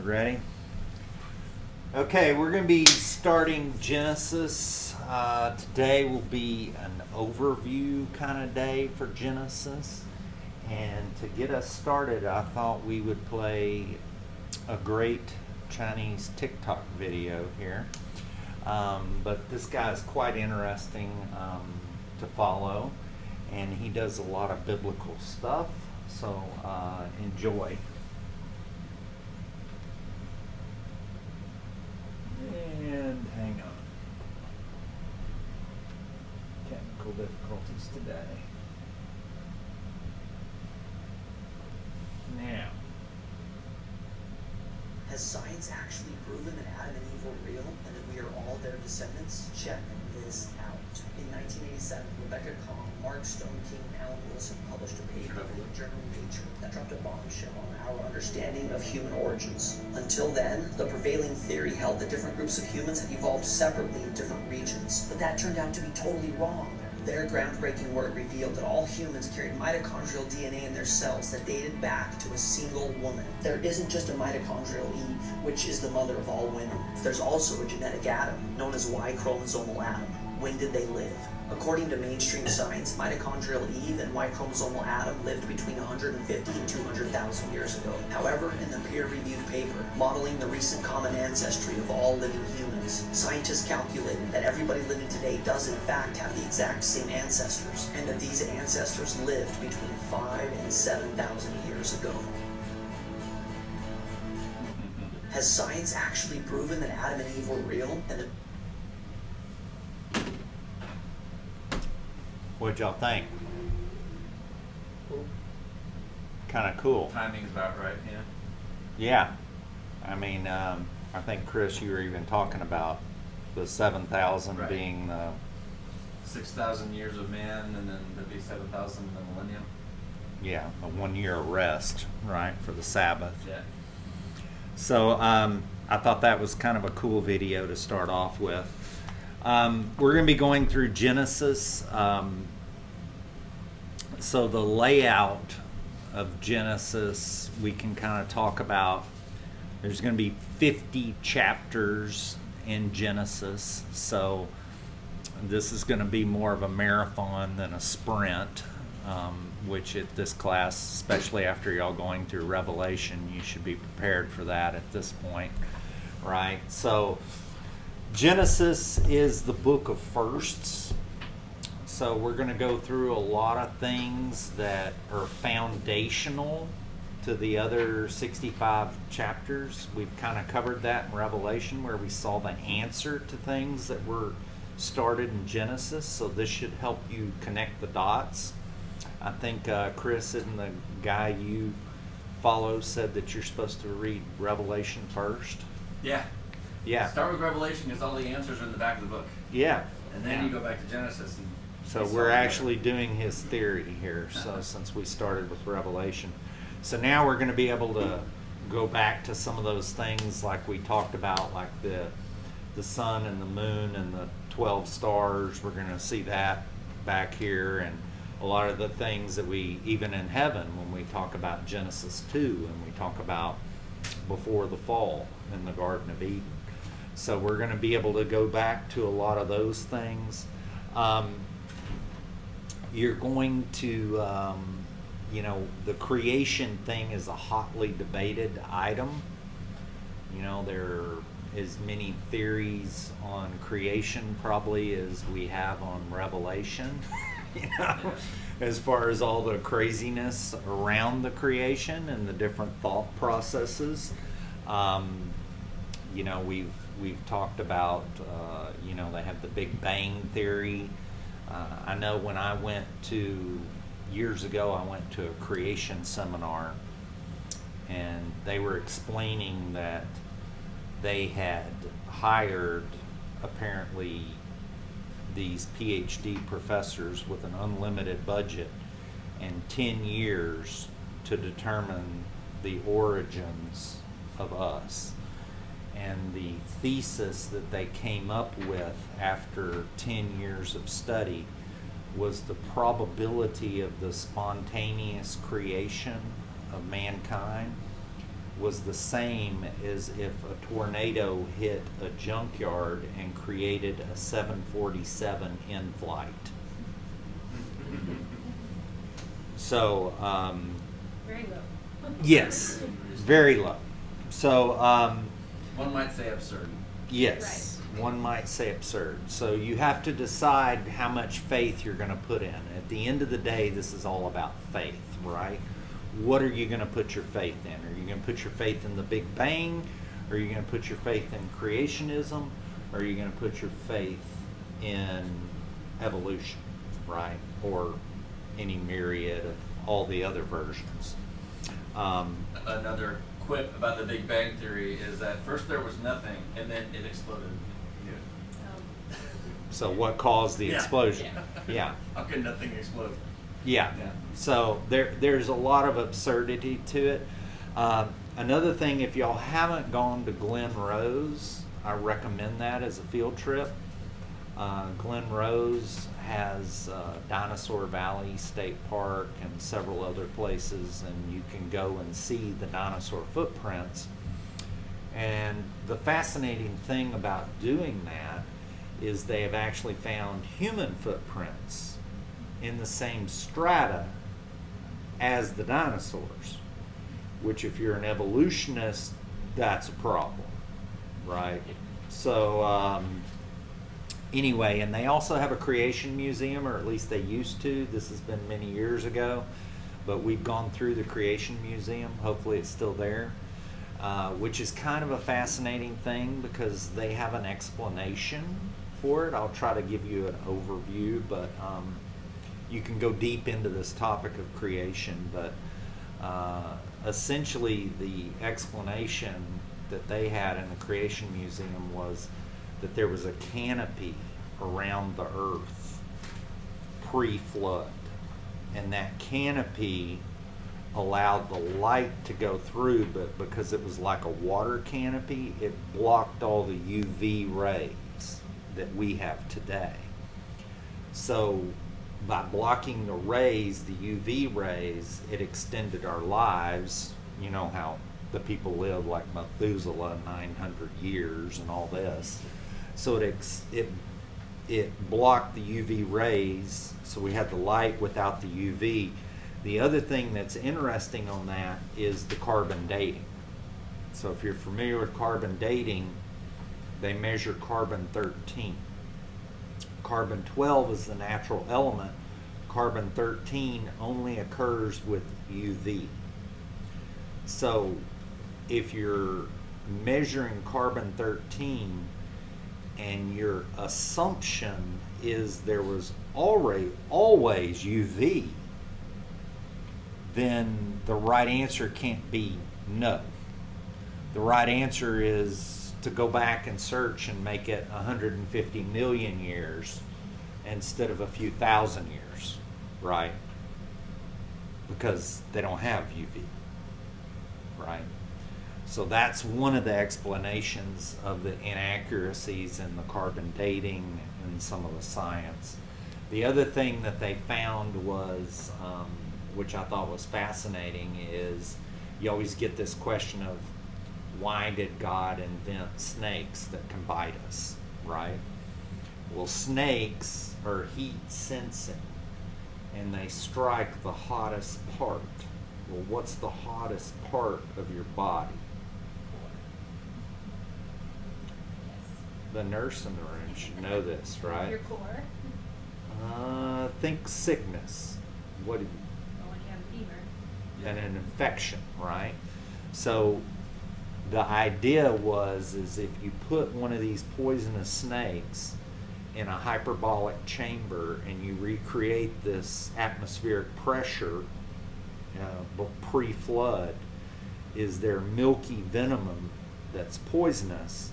Ready? Okay, we're going to be starting Genesis. Today will be an overview kind of day for Genesis. And to get us started, I thought we would play a great Chinese TikTok video here. But this guy is quite interesting to follow, and he does a lot of biblical stuff, so enjoy. And hang on. Technical difficulties today. Now. Has science actually proven that Adam and Eve were real and that we are all their descendants? Check this out. In 1987, Rebecca Kahn, Mark Stone King, and Alan Wilson published a paper in the journal Nature that dropped a bombshell on our understanding of human origins. Until then, the prevailing theory held that different groups of humans had evolved separately in different regions, but that turned out to be totally wrong. Their groundbreaking work revealed that all humans carried mitochondrial DNA in their cells that dated back to a single woman. There isn't just a mitochondrial Eve, which is the mother of all women. There's also a genetic Adam, known as Y chromosomal Adam. When did they live? According to mainstream science, mitochondrial Eve and Y chromosomal Adam lived between 150 and 200,000 years ago. However, in the peer-reviewed paper modeling the recent common ancestry of all living humans, scientists calculated that everybody living today does in fact have the exact same ancestors, and that these ancestors lived between 5,000 and 7,000 years ago. Has science actually proven that Adam and Eve were real and that What'd y'all think? Kind of cool. Timing's about right, yeah. Yeah. I mean, I think, Chris, you were even talking about the 7,000 Right. being the... 6,000 years of man, and then there'd be 7,000 in the millennium. Yeah, a 1 year of rest, right, for the Sabbath. Yeah. So I thought that was kind of a cool video to start off with. We're going to be going through Genesis. So the layout of Genesis, we can kind of talk about. There's going to be 50 chapters in Genesis. So this is going to be more of a marathon than a sprint, which at this class, especially after y'all going through Revelation, you should be prepared for that at this point, right? So Genesis is the book of firsts. So we're going to go through a lot of things that are foundational to the other 65 chapters. We've kind of covered that in Revelation, where we saw the answer to things that were started in Genesis. So this should help you connect the dots. I think Chris and the guy you follow said that you're supposed to read Revelation first. Yeah. Yeah. Start with Revelation because all the answers are in the back of the book. Yeah. And then you go back to Genesis. And So we're actually doing his theory here, since we started with Revelation. So now we're going to be able to go back to some of those things like we talked about, like the sun and the moon and the 12 stars. We're going to see that back here, and a lot of the things that we, even in heaven, when we talk about Genesis 2 and we talk about before the fall in the Garden of Eden. So we're going to be able to go back to a lot of those things. You're going to, the creation thing is a hotly debated item. You know, there are as many theories on creation probably as we have on Revelation, as far as all the craziness around the creation and the different thought processes. We've talked about, they have the Big Bang Theory. I know when I went to, years ago, I went to a creation seminar, and they were explaining that they had hired, apparently, these PhD professors with an unlimited budget and 10 years to determine the origins of us. And the thesis that they came up with after 10 years of study was the probability of the spontaneous creation of mankind was the same as if a tornado hit a junkyard and created a 747 in flight. So, Very low. yes, very low. So, One might say absurd. yes, one might say absurd. So you have to decide how much faith you're going to put in. At the end of the day, this is all about faith, right? What are you going to put your faith in? Are you going to put your faith in the Big Bang? Are you going to put your faith in creationism? Or are you going to put your faith in evolution, right? Or any myriad of all the other versions. Another quip about the Big Bang Theory is that first there was nothing, and then it exploded. So what caused the Yeah. explosion? Yeah. How could nothing explode? Yeah. Yeah. So there's a lot of absurdity to it. Another thing, if y'all haven't gone to Glen Rose, I recommend that as a field trip. Glen Rose has Dinosaur Valley State Park and several other places, and you can go and see the dinosaur footprints. And the fascinating thing about doing that is they have actually found human footprints in the same strata as the dinosaurs, which if you're an evolutionist, that's a problem, right? So anyway, and they also have a creation museum, or at least they used to. This has been many years ago, but we've gone through the creation museum. Hopefully it's still there, which is kind of a fascinating thing because they have an explanation for it. I'll try to give you an overview, but you can go deep into this topic of creation, but essentially the explanation that they had in the creation museum was that there was a canopy around the earth pre-flood, and that canopy allowed the light to go through, but because it was like a water canopy, it blocked all the UV rays that we have today. So by blocking the rays, the UV rays, it extended our lives. You know how the people live like Methuselah 900 years and all this. So it blocked the UV rays, so we had the light without the UV. The other thing that's interesting on that is the carbon dating. So if you're familiar with carbon dating, they measure carbon-13. Carbon-12 is the natural element. Carbon-13 only occurs with UV. So if you're measuring carbon-13 and your assumption is there was always UV, then the right answer can't be no. The right answer is to go back and search and make it 150 million years instead of a few thousand years, right? Because they don't have UV, right? So that's one of the explanations of the inaccuracies in the carbon dating and some of the science. The other thing that they found was, which I thought was fascinating, is you always get this question of why did God invent snakes that can bite us, right? Well, snakes are heat sensing, and they strike the hottest part. Well, what's the hottest part of your body? The nurse in the room should know this, right? Your core. Think sickness. What? When you have a fever. And an infection, right? So the idea is if you put one of these poisonous snakes in a hyperbolic chamber and you recreate this atmospheric pressure pre-flood, is there milky venom that's poisonous,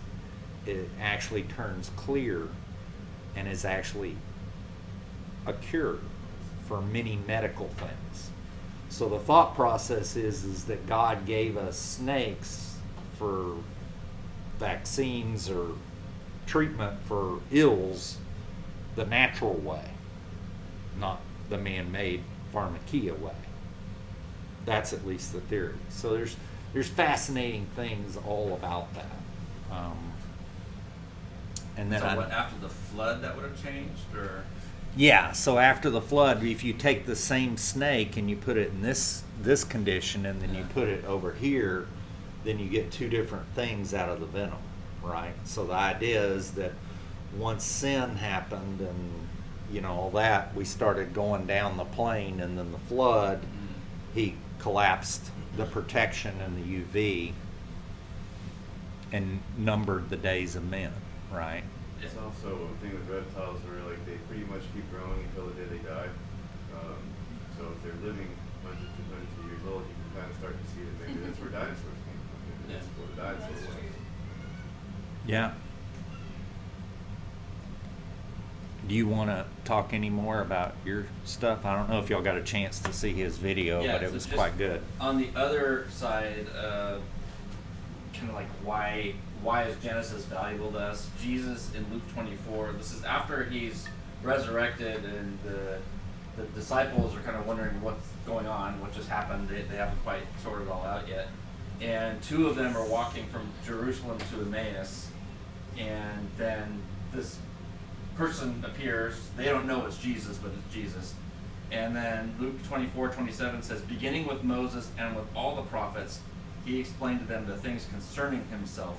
it actually turns clear and is actually a cure for many medical things. So the thought process is that God gave us snakes for vaccines or treatment for ills the natural way, not the man-made pharmakia way. That's at least the theory. So there's fascinating things all about that. And then So what, after the flood that would have changed, or? yeah, so after the flood, if you take the same snake and you put it in this condition and then you put it over here, then you get two different things out of the venom, right? So the idea is that once sin happened and all that, we started going down the plane, and then the flood, he collapsed the protection and the UV and numbered the days of men, right? It's also a thing with reptiles where like they pretty much keep growing until the day they die. So if they're living hundreds of years old, you can kind of start to see that maybe that's where dinosaurs came from. Maybe that's where the dinosaurs was. Yeah. Do you want to talk any more about your stuff? I don't know if y'all got a chance to see his video, Yeah, but it so was just quite good. On the other side, kind of like why is Genesis valuable to us? Jesus in Luke 24, this is after he's resurrected, and the disciples are kind of wondering what's going on, what just happened. They haven't quite sorted it all out yet. And two of them are walking from Jerusalem to Emmaus, and then this person appears. They don't know it's Jesus, but it's Jesus. And then Luke 24:27 says, beginning with Moses and with all the prophets, he explained to them the things concerning himself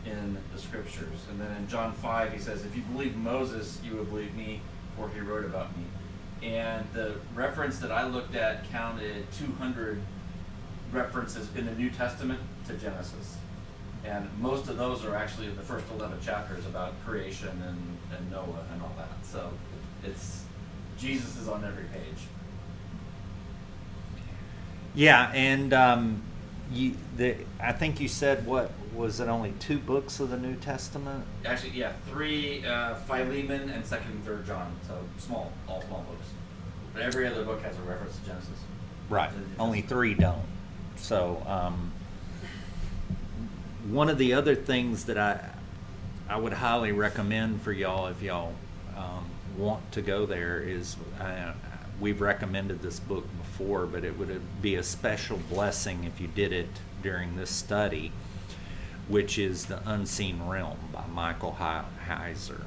in the scriptures. And then in John 5, he says, if you believe Moses, you would believe me, for he wrote about me. And the reference that I looked at counted 200 references in the New Testament to Genesis. And most of those are actually the first 11 chapters about creation and Noah and all that. So it's, Jesus is on every page. Yeah, and I think you said, what was it, only 2 books of the New Testament? Actually, yeah, 3 Philemon and 2nd and 3rd John. So all small books. But every other book has a reference to Genesis. Right. Only 3 don't. So one of the other things that I would highly recommend for y'all, if y'all want to go there, is we've recommended this book before, but it would be a special blessing if you did it during this study, which is The Unseen Realm by Michael Heiser.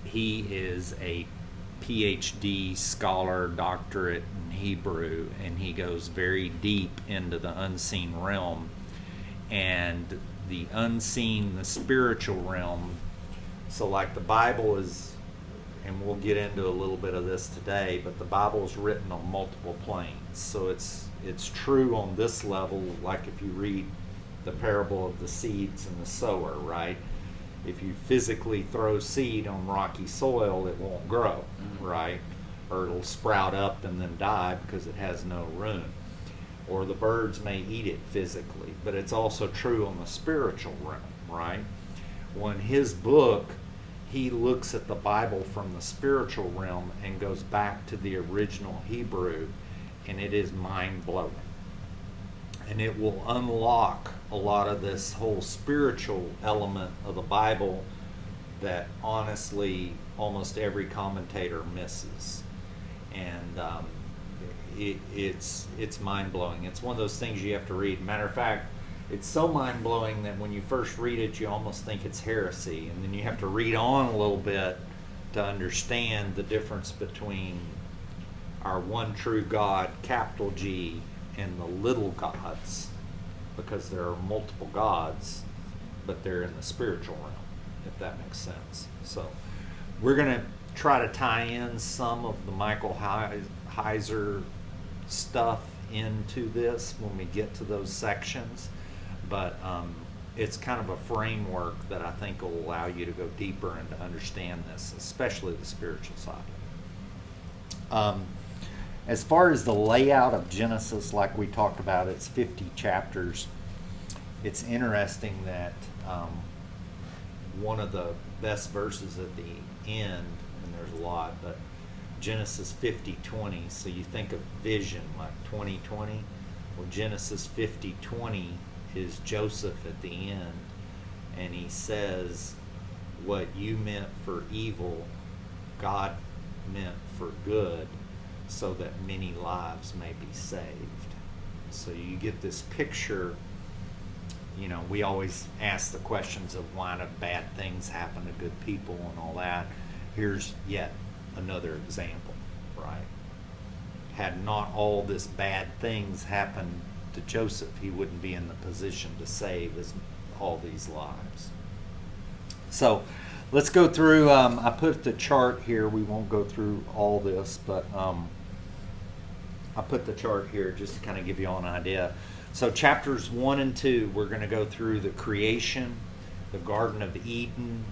He is a PhD scholar, doctorate in Hebrew, and he goes very deep into the unseen realm. And the unseen, the spiritual realm, so like the Bible is, and we'll get into a little bit of this today, but the Bible is written on multiple planes. So it's true on this level, like if you read the parable of the seeds and the sower, right? If you physically throw seed on rocky soil, it won't grow, right? Or it'll sprout up and then die because it has no room. Or the birds may eat it physically, but it's also true on the spiritual realm, right? Well, in his book, he looks at the Bible from the spiritual realm and goes back to the original Hebrew, and it is mind-blowing. And it will unlock a lot of this whole spiritual element of the Bible that honestly almost every commentator misses. And it's mind-blowing. It's one of those things you have to read. Matter of fact, it's so mind-blowing that when you first read it, you almost think it's heresy. And then you have to read on a little bit to understand the difference between our one true God, capital G, and the little gods, because there are multiple gods, but they're in the spiritual realm, if that makes sense. So we're going to try to tie in some of the Michael Heiser stuff into this when we get to those sections, but it's kind of a framework that I think will allow you to go deeper and to understand this, especially the spiritual side. As far as the layout of Genesis, like we talked about, it's 50 chapters. It's interesting that one of the best verses at the end, and there's a lot, but Genesis 50:20, so you think of vision like 2020. Well, Genesis 50:20 is Joseph at the end, and he says, what you meant for evil, God meant for good, so that many lives may be saved. So you get this picture. We always ask the questions of why do bad things happen to good people and all that. Here's yet another example, right? Had not all this bad things happened to Joseph, he wouldn't be in the position to save all these lives. So let's go through. I put the chart here. We won't go through all this, but I put the chart here just to kind of give you all an idea. So chapters 1 and 2, we're going to go through the creation, the Garden of Eden.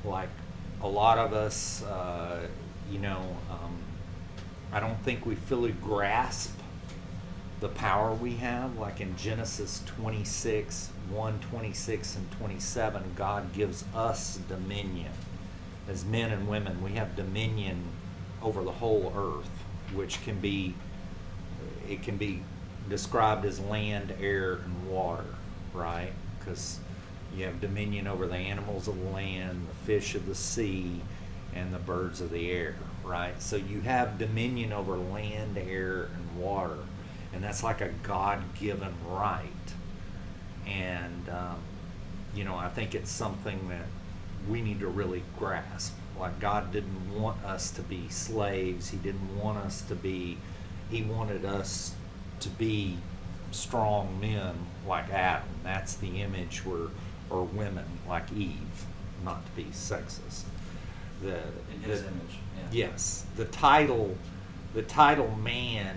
Like a lot of us, I don't think we fully grasp the power we have. Like in Genesis 26, 1, 26, and 27, God gives us dominion. As men and women, we have dominion over the whole earth, which can be described as land, air, and water, right? Because you have dominion over the animals of the land, the fish of the sea, and the birds of the air, right? So you have dominion over land, air, and water, and that's like a God-given right. And I think it's something that we need to really grasp. Like, God didn't want us to be slaves. He didn't want us to be. He wanted us to be strong men like Adam. That's the image or women like Eve, not to be sexist. In his image. Yeah. Yes, the title man,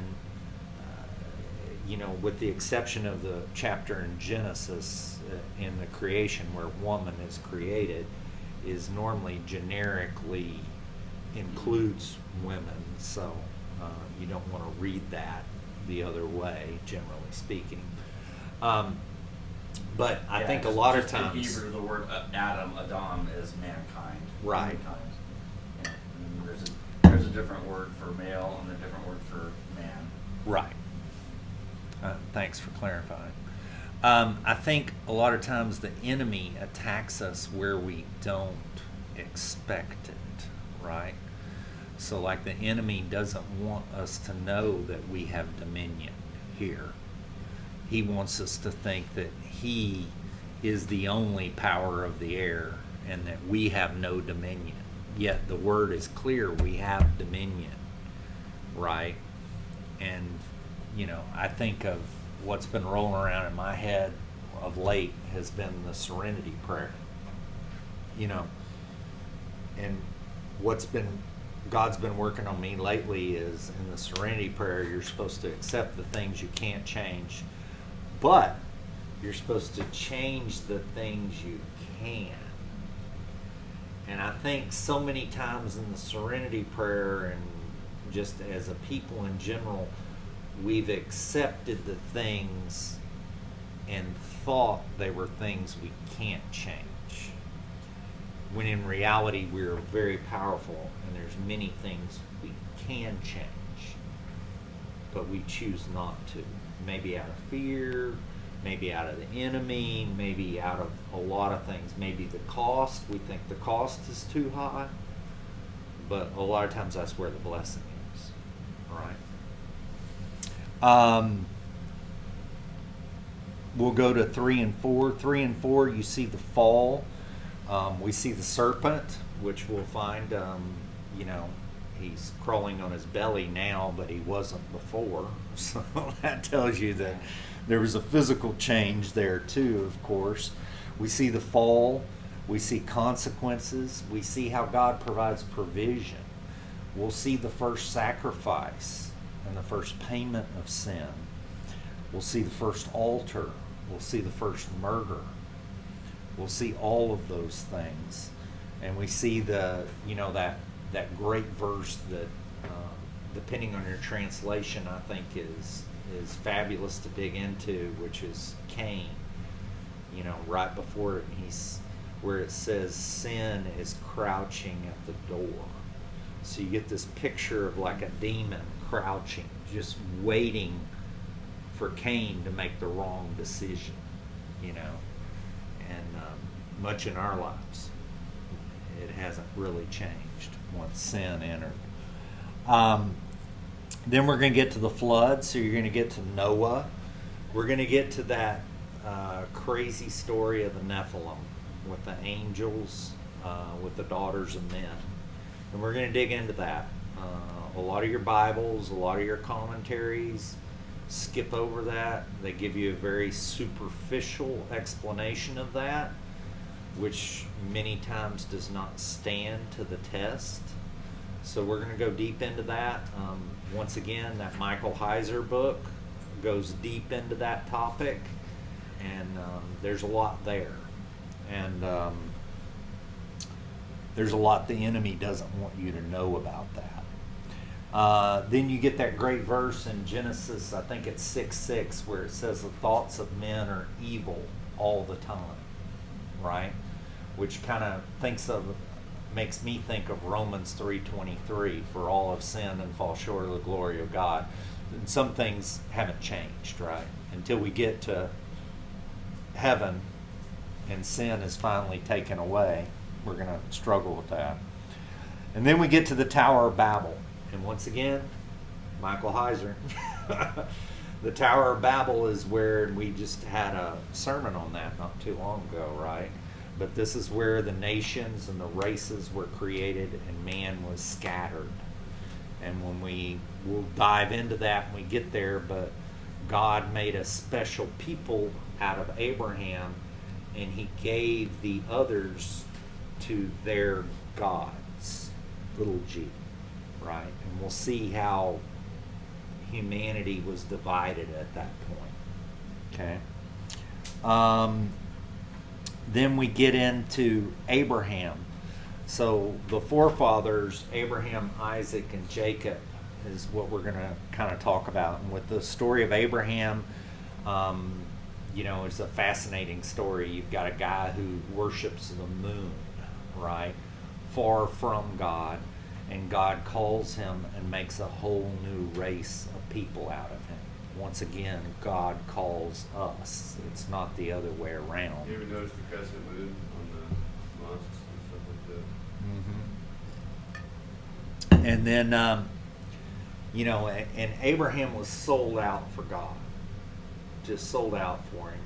with the exception of the chapter in Genesis in the creation where woman is created, is normally generically includes women. So you don't want to read that the other way, generally speaking. But I think a lot of times in Hebrew the word Adam is mankind. Right. Mankind. Yeah. And there's a different word for male and a different word for man. Right. Thanks for clarifying. I think a lot of times the enemy attacks us where we don't expect it, right? So like the enemy doesn't want us to know that we have dominion here. He wants us to think that he is the only power of the air and that we have no dominion. Yet the word is clear, we have dominion, right? And, I think of what's been rolling around in my head of late has been the serenity prayer. And God's been working on me lately is in the serenity prayer, you're supposed to accept the things you can't change, but you're supposed to change the things you can. And I think so many times in the serenity prayer and just as a people in general, we've accepted the things and thought they were things we can't change. When in reality, we're very powerful and there's many things we can change, but we choose not to. Maybe out of fear, maybe out of the enemy, maybe out of a lot of things. Maybe the cost, we think the cost is too high, but a lot of times that's where the blessing is, right? We'll go to 3 and 4. 3 and 4, you see the fall. We see the serpent, which we'll find, he's crawling on his belly now, but he wasn't before. So that tells you that there was a physical change there too, of course. We see the fall. We see consequences. We see how God provides provision. We'll see the first sacrifice and the first payment of sin. We'll see the first altar. We'll see the first murder. We'll see all of those things. And we see that great verse that, depending on your translation, I think is fabulous to dig into, which is Cain. Right before it, where it says sin is crouching at the door. So you get this picture of like a demon crouching, just waiting for Cain to make the wrong decision, and much in our lives, it hasn't really changed once sin entered. Then we're going to get to the flood. So you're going to get to Noah. We're going to get to that crazy story of the Nephilim with the angels, with the daughters of men. And we're going to dig into that. A lot of your Bibles, a lot of your commentaries skip over that. They give you a very superficial explanation of that, which many times does not stand to the test. So we're going to go deep into that. Once again, that Michael Heiser book goes deep into that topic, and there's a lot there. And there's a lot the enemy doesn't want you to know about that. Then you get that great verse in Genesis, I think it's 6:6, where it says the thoughts of men are evil all the time, right? Which kind of makes me think of Romans 3:23, for all have sinned and fall short of the glory of God. And some things haven't changed, right? Until we get to heaven and sin is finally taken away, we're going to struggle with that. And then we get to the Tower of Babel. And once again, Michael Heiser. The Tower of Babel is where we just had a sermon on that not too long ago, right? But this is where the nations and the races were created and man was scattered. And we'll dive into that when we get there, but God made a special people out of Abraham, and he gave the others to their gods, little g, right? And we'll see how humanity was divided at that point. Okay. Then we get into Abraham. So the forefathers, Abraham, Isaac, and Jacob, is what we're going to kind of talk about. And with the story of Abraham, it's a fascinating story. You've got a guy who worships the moon, right? Far from God. And God calls him and makes a whole new race of people out of him. Once again, God calls us. It's not the other way around. You ever notice the crescent moon on the mosques and stuff like that? Mm-hmm. And then, and Abraham was sold out for God. Just sold out for him.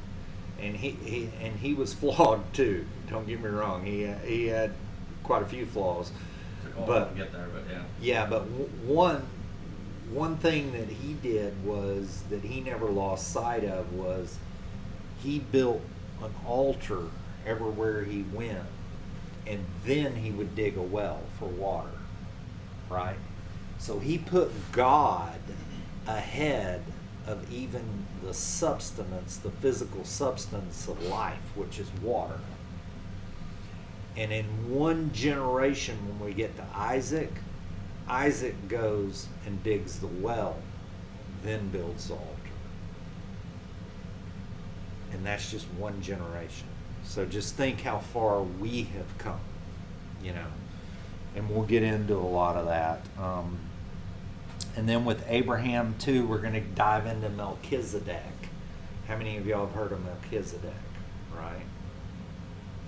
And he was flawed too. Don't get me wrong. He had quite a few flaws. Took a while But to get there, but yeah. yeah, but one thing that he did was that he never lost sight of was he built an altar everywhere he went, and then he would dig a well for water, right? So he put God ahead of even the substance, the physical substance of life, which is water. And in one generation, when we get to Isaac goes and digs the well, then builds the altar. And that's just one generation. So just think how far we have come, and we'll get into a lot of that. And then with Abraham too, we're going to dive into Melchizedek. How many of y'all have heard of Melchizedek, right?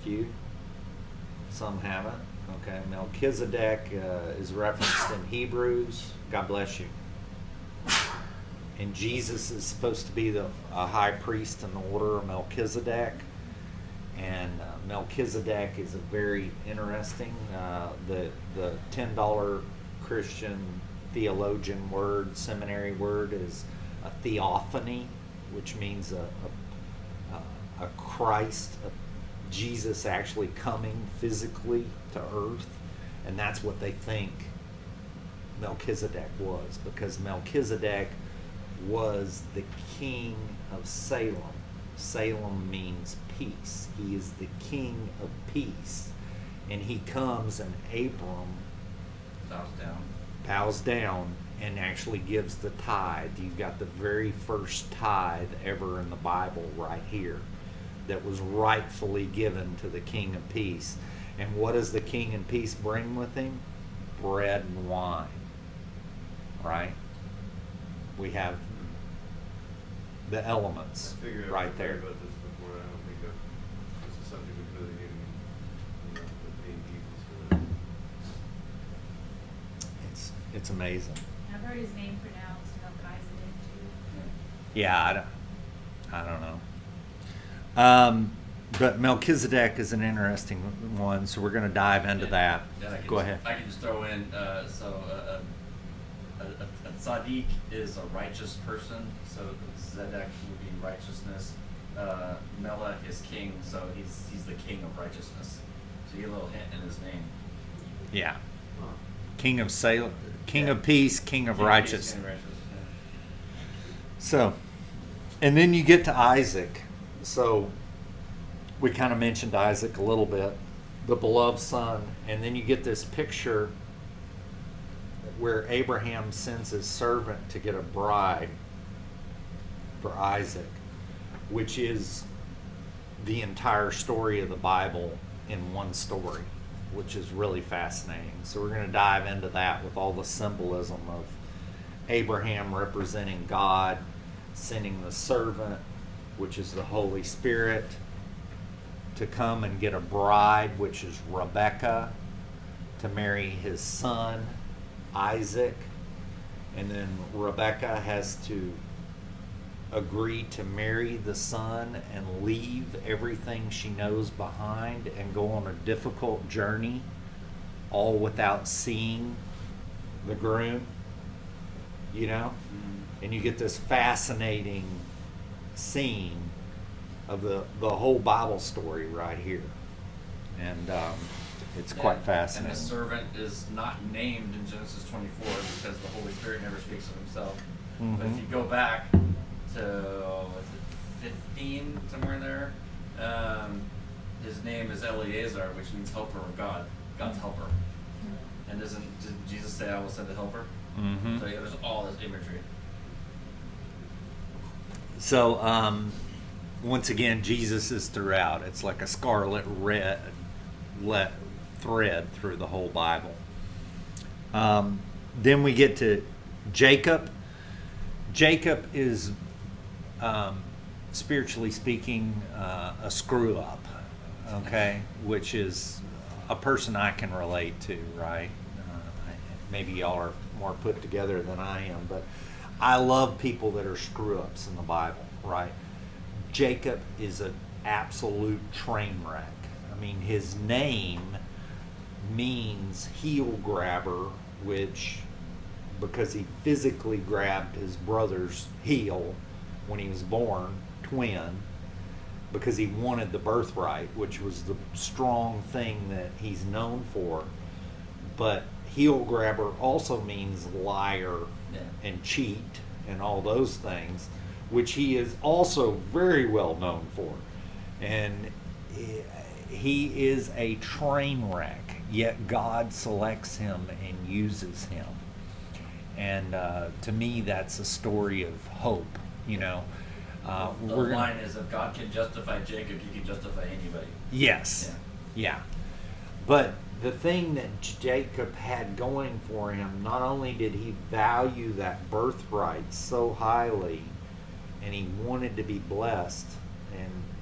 Few? Some haven't. Okay, Melchizedek is referenced in Hebrews. God bless you. And Jesus is supposed to be a high priest in the order of Melchizedek. And Melchizedek is a very interesting, the $10 Christian theologian word, seminary word, is a theophany, which means a Christ, Jesus actually coming physically to earth. And that's what they think Melchizedek was, because Melchizedek was the king of Salem. Salem means peace. He is the king of peace. And he comes, and Abram bows down and actually gives the tithe. You've got the very first tithe ever in the Bible right here that was rightfully given to the king of peace. And what does the king of peace bring with him? Bread and wine, right? We have the elements right there. About this before. I don't think this is something we really need to pay Jesus for that. It's amazing. I've heard his name pronounced Melchizedek too. Yeah, I don't know. But Melchizedek is an interesting one, so we're going to dive into that. Go ahead. I can just throw in, a tzaddik is a righteous person, so Zedek would be righteousness. Melech is king, so he's the king of righteousness. So you get a little hint in his name. Yeah. King of Salem, King of Peace, King of Righteousness. King of righteousness, So, and then you get to Isaac. So, we kind of mentioned Isaac a little bit, the beloved son, and then you get this picture where Abraham sends his servant to get a bride for Isaac, which is the entire story of the Bible in one story, which is really fascinating. So we're going to dive into that with all the symbolism of Abraham representing God, sending the servant, which is the Holy Spirit, to come and get a bride, which is Rebekah, to marry his son, Isaac. And then Rebekah has to agree to marry the son and leave everything she knows behind and go on a difficult journey, all without seeing the groom, you know? And you get this fascinating scene of the whole Bible story right here. And it's quite fascinating. And the servant is not named in Genesis 24 because the Holy Spirit never speaks of himself. Mm-hmm. But if you go back to, was it 15, somewhere in there, his name is Eleazar, which means helper of God, God's helper. And did Jesus say, I will send a helper? Mm-hmm. So yeah, there's all this imagery. So, once again, Jesus is throughout. It's like a scarlet red thread through the whole Bible. Then we get to Jacob. Jacob is, spiritually speaking, a screw up, okay? Which is a person I can relate to, right? Maybe y'all are more put together than I am, but I love people that are screw ups in the Bible, right? Jacob is an absolute train wreck. I mean, his name means heel grabber, which, because he physically grabbed his brother's heel when he was born, twin, because he wanted the birthright, which was the strong thing that he's known for. But heel grabber also means liar and cheat and all those things, which he is also very well known for. And he is a train wreck, yet God selects him and uses him. And to me, that's a story of hope, you know. The line is, if God can justify Jacob, he can justify anybody. Yes. Yeah. But the thing that Jacob had going for him, not only did he value that birthright so highly, and he wanted to be blessed,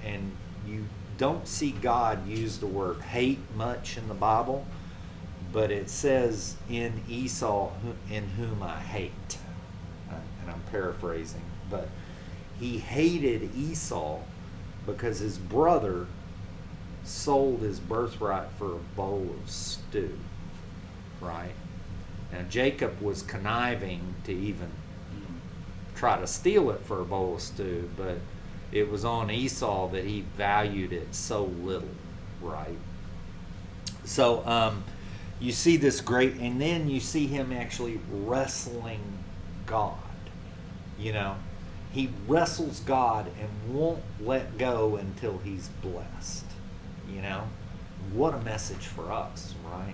and you don't see God use the word hate much in the Bible, but it says in Esau, in whom I hate. And I'm paraphrasing, but he hated Esau because his brother sold his birthright for a bowl of stew, right? Now Jacob was conniving to even try to steal it for a bowl of stew, but it was on Esau that he valued it so little, right? So you see this great, and then you see him actually wrestling God, you know. He wrestles God and won't let go until he's blessed, you know. What a message for us, right?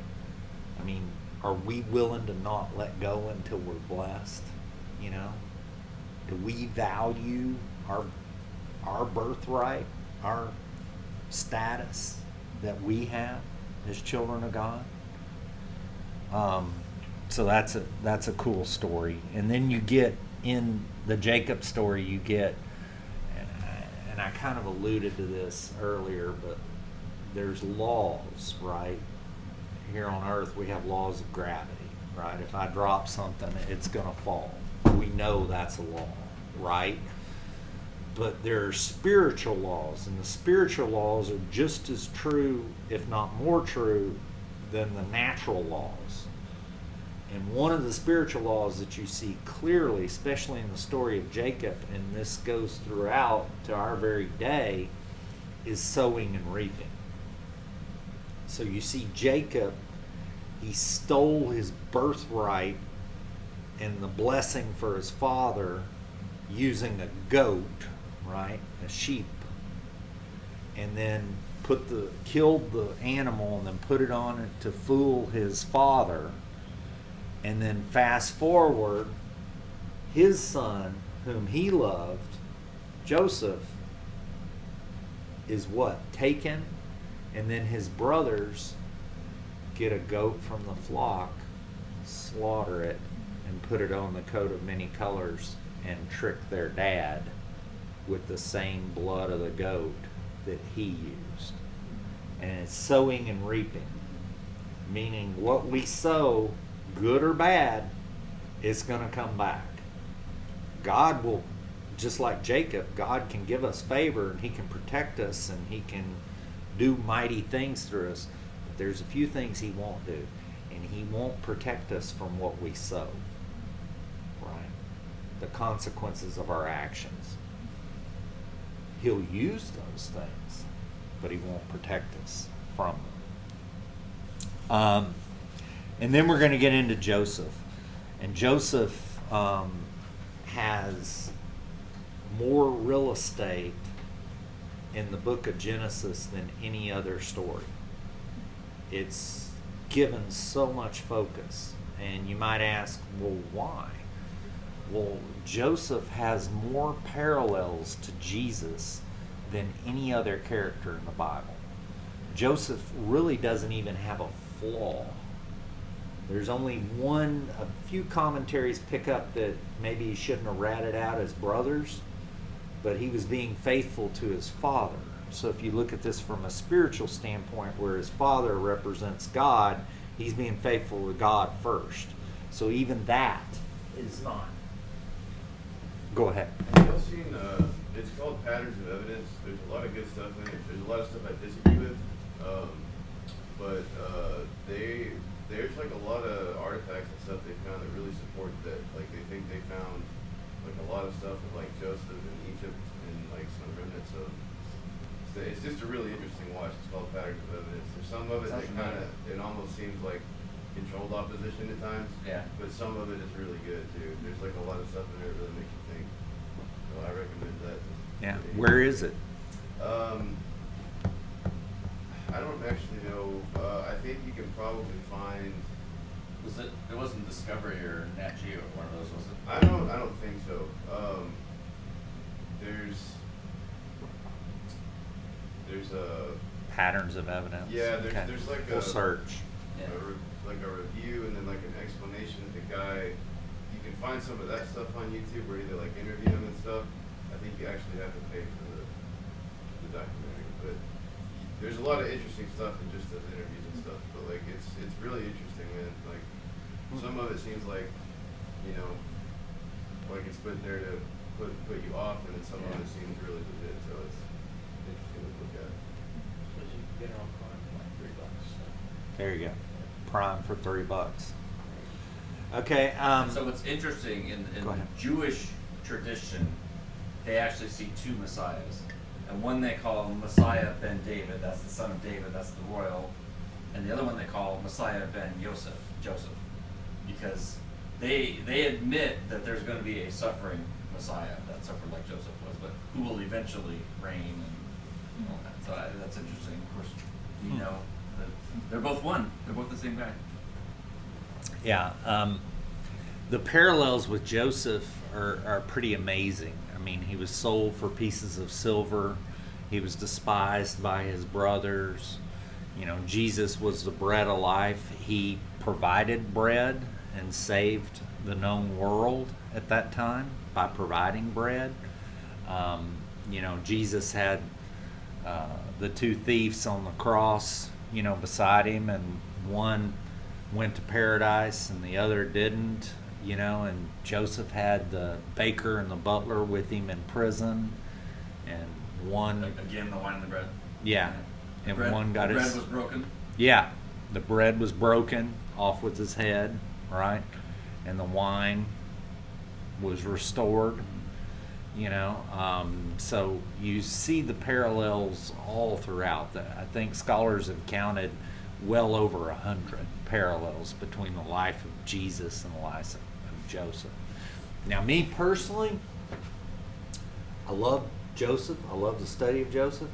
I mean, are we willing to not let go until we're blessed, you know? Do we value our birthright, our status that we have as children of God? So that's a cool story. And then you get in the Jacob story, you get, and I kind of alluded to this earlier, but there's laws, right? Here on earth we have laws of gravity, right? If I drop something, it's going to fall. We know that's a law, right? But there are spiritual laws, and the spiritual laws are just as true, if not more true, than the natural laws. And one of the spiritual laws that you see clearly, especially in the story of Jacob, and this goes throughout to our very day, is sowing and reaping. So you see Jacob, he stole his birthright and the blessing for his father using a goat, right? A sheep. And then killed the animal and then put it on it to fool his father. And then fast forward, his son, whom he loved, Joseph, is what? Taken. And then his brothers get a goat from the flock, slaughter it, and put it on the coat of many colors and trick their dad with the same blood of the goat that he used. And it's sowing and reaping, meaning what we sow, good or bad, is going to come back. God will, just like Jacob, God can give us favor and he can protect us and he can do mighty things through us. But there's a few things he won't do, and he won't protect us from what we sow, right? The consequences of our actions. He'll use those things, but he won't protect us from them. And then we're going to get into Joseph. And Joseph has more real estate in the book of Genesis than any other story. It's given so much focus. And you might ask, well, why? Well, Joseph has more parallels to Jesus than any other character in the Bible. Joseph really doesn't even have a flaw. There's only a few commentaries pick up that maybe he shouldn't have ratted out his brothers, but he was being faithful to his father. So if you look at this from a spiritual standpoint, where his father represents God, he's being faithful to God first. So even that is not. Go ahead. Have y'all seen, it's called Patterns of Evidence. There's a lot of good stuff in it. There's a lot of stuff I disagree with. But there's like a lot of artifacts and stuff they found that really support that. Like they think they found like a lot of stuff with like Joseph in Egypt and like some remnants of. It's just a really interesting watch. It's called Patterns of Evidence. There's some of it that kind of, it almost seems like controlled opposition at times. Yeah. But some of it is really good too. There's like a lot of stuff in there that really makes you think. So I recommend that. Yeah. Where is it? I don't actually know. I think you can probably find. It wasn't Discovery or Nat Geo, one of those, was it? I don't think so. There's a. Patterns of evidence. Yeah, Okay. there's like we'll a search. like a review and then like an explanation of the guy. You can find some of that stuff on YouTube where they like interview him and stuff. I think you actually have to pay for the documentary, but there's a lot of interesting stuff in just those interviews and stuff. But like it's really interesting, man. Like some of it seems like, you know, like it's put there to put you off, and then some of it seems really legit. So it's interesting to look at. There you go. Prime for $3. Okay. So what's interesting in Go ahead. Jewish tradition, they actually see two messiahs, and one they call Messiah ben David, that's the son of David, that's the royal, and the other one they call Messiah ben Joseph, because they admit that there's going to be a suffering Messiah that suffered like Joseph was, but who will eventually reign and all that. So that's interesting. Of course, you know that they're both one. They're both the same guy. Yeah. The parallels with Joseph are pretty amazing. I mean, he was sold for pieces of silver. He was despised by his brothers. You know, Jesus was the bread of life. He provided bread and saved the known world at that time by providing bread. You know, Jesus had the two thieves on the cross, you know, beside him, and one went to paradise and the other didn't, and Joseph had the baker and the butler with him in prison, and one, Again, the wine and the bread. yeah, The and bread, one got the bread his, was broken. yeah, the bread was broken off with his head, right, and the wine was restored. So you see the parallels all throughout that. I think scholars have counted well over 100 parallels between the life of Jesus and the life of Joseph. Now, me personally, I love Joseph. I love the study of Joseph,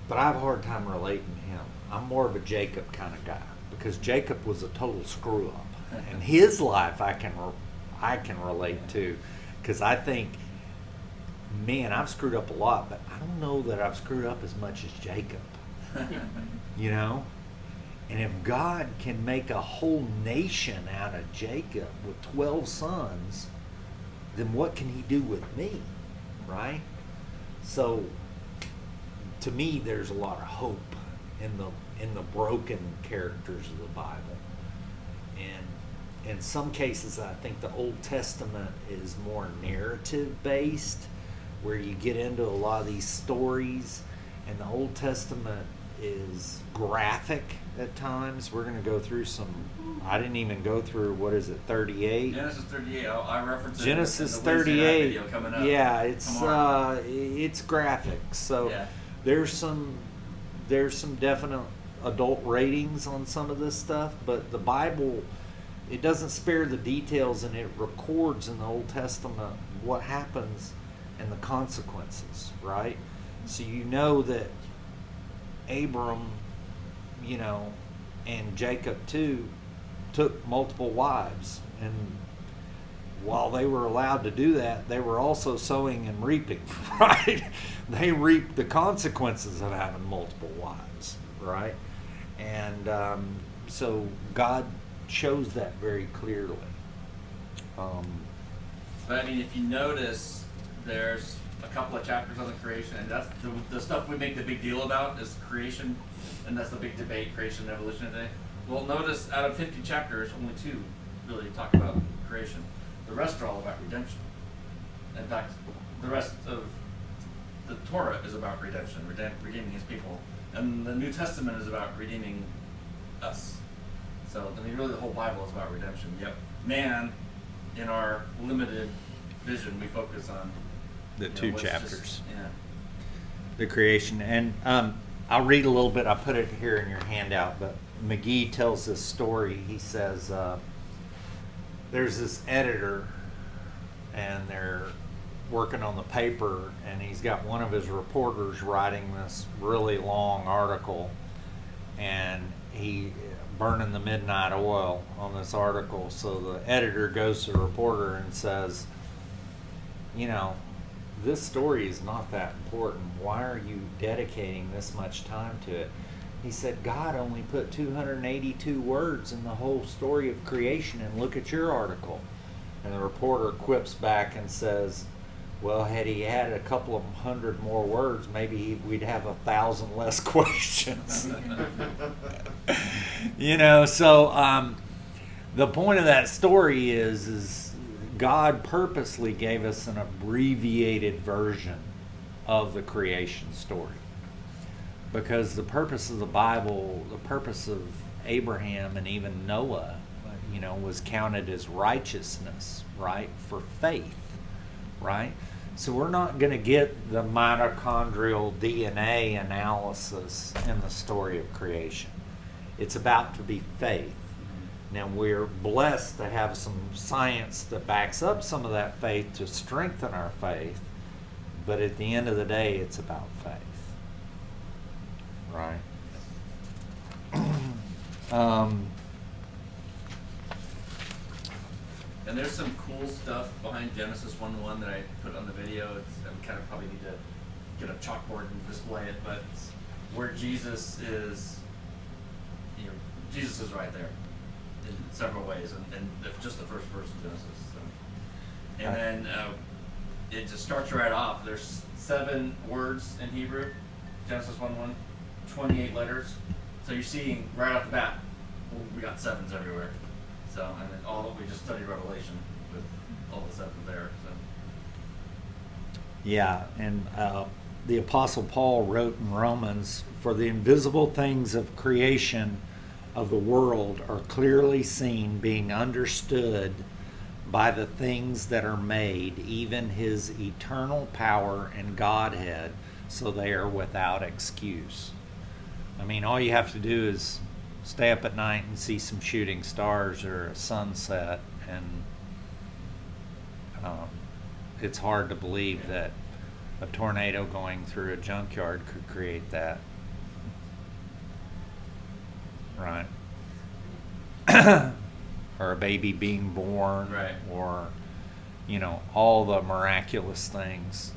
but I have a hard time relating to him. I'm more of a Jacob kind of guy because Jacob was a total screw up, and his life I can relate to, because I think, man, I've screwed up a lot, but I don't know that I've screwed up as much as Jacob. And if God can make a whole nation out of Jacob with 12 sons, then what can he do with me, right? So, to me, there's a lot of hope in the broken characters of the Bible. And in some cases, I think the Old Testament is more narrative based, where you get into a lot of these stories, and the Old Testament is graphic at times. We're going to go through some. I didn't even go through, what is it, 38? Genesis 38. I reference it Genesis in the Wednesday night 38. video coming up. Yeah, tomorrow. it's graphic. So Yeah. there's some definite adult ratings on some of this stuff, but the Bible, it doesn't spare the details, and it records in the Old Testament what happens and the consequences, right? So that Abram, and Jacob too, took multiple wives, and while they were allowed to do that, they were also sowing and reaping, right? They reaped the consequences of having multiple wives, right? And so God shows that very clearly. But I mean, if you notice, there's a couple of chapters on the creation, and that's the stuff we make the big deal about is creation, and that's the big debate, creation and evolution today. Well, notice out of 50 chapters, only 2 really talk about creation. The rest are all about redemption. In fact, the rest of the Torah is about redemption, redeeming his people, and the New Testament is about redeeming us. So, I mean, really the whole Bible is about redemption. Yep. Man, in our limited vision, we focus on The know, two what's chapters. just- yeah. The creation. And I'll read a little bit. I put it here in your handout, but McGee tells this story. He says there's this editor, and they're working on the paper, and he's got one of his reporters writing this really long article, and he burning the midnight oil on this article. So the editor goes to the reporter and says, this story is not that important. Why are you dedicating this much time to it? He said, God only put 282 words in the whole story of creation, and look at your article. And the reporter quips back and says, well, had he had a couple of hundred more words, maybe we'd have 1,000 less questions. So the point of that story is God purposely gave us an abbreviated version of the creation story, because the purpose of the Bible, the purpose of Abraham and even Noah, was counted as righteousness, right, for faith, right? So we're not going to get the mitochondrial DNA analysis in the story of creation. It's about to be faith. Now, we're blessed to have some science that backs up some of that faith to strengthen our faith, but at the end of the day, it's about faith. Right? And there's some cool stuff behind Genesis 1:1 that I put on the video. I kind of probably need to get a chalkboard and display it, but where Jesus is, Jesus is right there in several ways, and just the first verse of Genesis. So. And then it just starts right off. There's 7 words in Hebrew, Genesis 1:1, 28 letters. So you're seeing right off the bat, we got sevens everywhere. So, and then we just studied Revelation with all the sevens there. So. Yeah, and the Apostle Paul wrote in Romans, "For the invisible things of creation of the world are clearly seen, being understood by the things that are made, even his eternal power and Godhead, so they are without excuse." I mean, all you have to do is stay up at night and see some shooting stars or a sunset, and it's hard to believe that a tornado going through a junkyard could create that. Right. Or a baby being born, Right. or, all the miraculous things.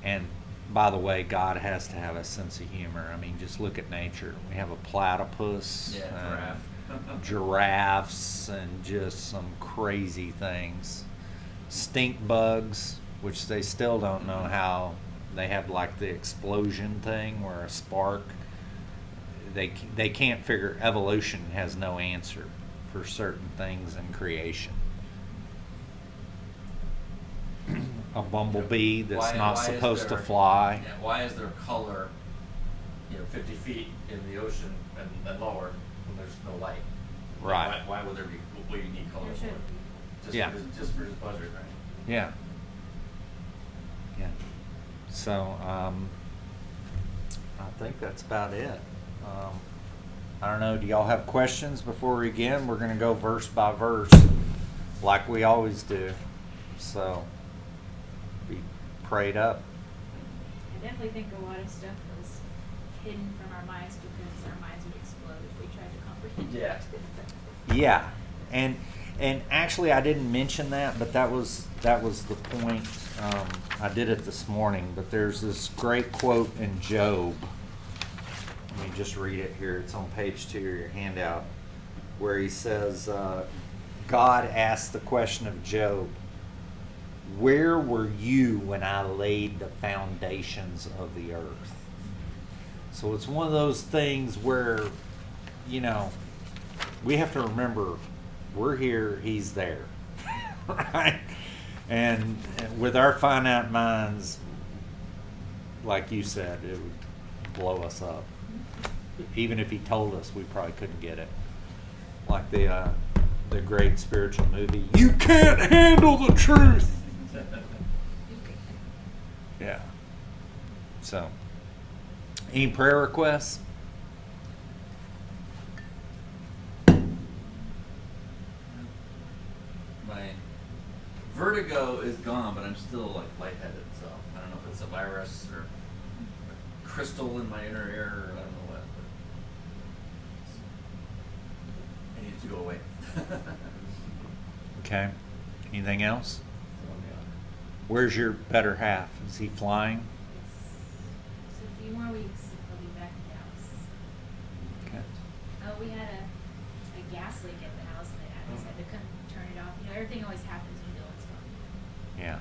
And by the way, God has to have a sense of humor. I mean, just look at nature. We have a platypus, Yeah, and giraffes, and just some crazy things. Stink bugs, which they still don't know how. They have like the explosion thing where a spark. They can't figure. Evolution has no answer for certain things in creation. A bumblebee that's not why is supposed to there- fly. Yeah, why is there color, 50 feet in the ocean and lower when there's no light? Right. Why would there be? What do you need color There for? should be. Just Yeah. just for his pleasure, right? Yeah. Yeah. So, I think that's about it. I don't know. Do y'all have questions before we begin? We're going to go verse by verse, like we always do. So, be prayed up. I definitely think a lot of stuff was hidden from our minds because our minds would explode if we tried to comprehend Yeah. it. Yeah, and actually I didn't mention that, but that was the point. I did it this morning, but there's this great quote in Job. Let me just read it here. It's on page 2 of your handout, where he says, God asked the question of Job, "Where were you when I laid the foundations of the earth?" So it's one of those things where, we have to remember we're here, he's there. Right? And with our finite minds, like you said, it would blow us up. Even if he told us, we probably couldn't get it. Like the great spiritual movie, "You Can't Handle the Truth." Yeah. So, any prayer requests? My vertigo is gone, but I'm still like lightheaded. So I don't know if it's a virus or a crystal in my inner ear, or I don't know what. But I need it to go away. Okay. Anything else? Where's your better half? Is he flying? Yes. So a few more weeks and he'll be back in Dallas. Okay. Oh, we had a gas leak at the house that Adams had to come turn it off. Everything always happens when Dylan's gone. Yeah.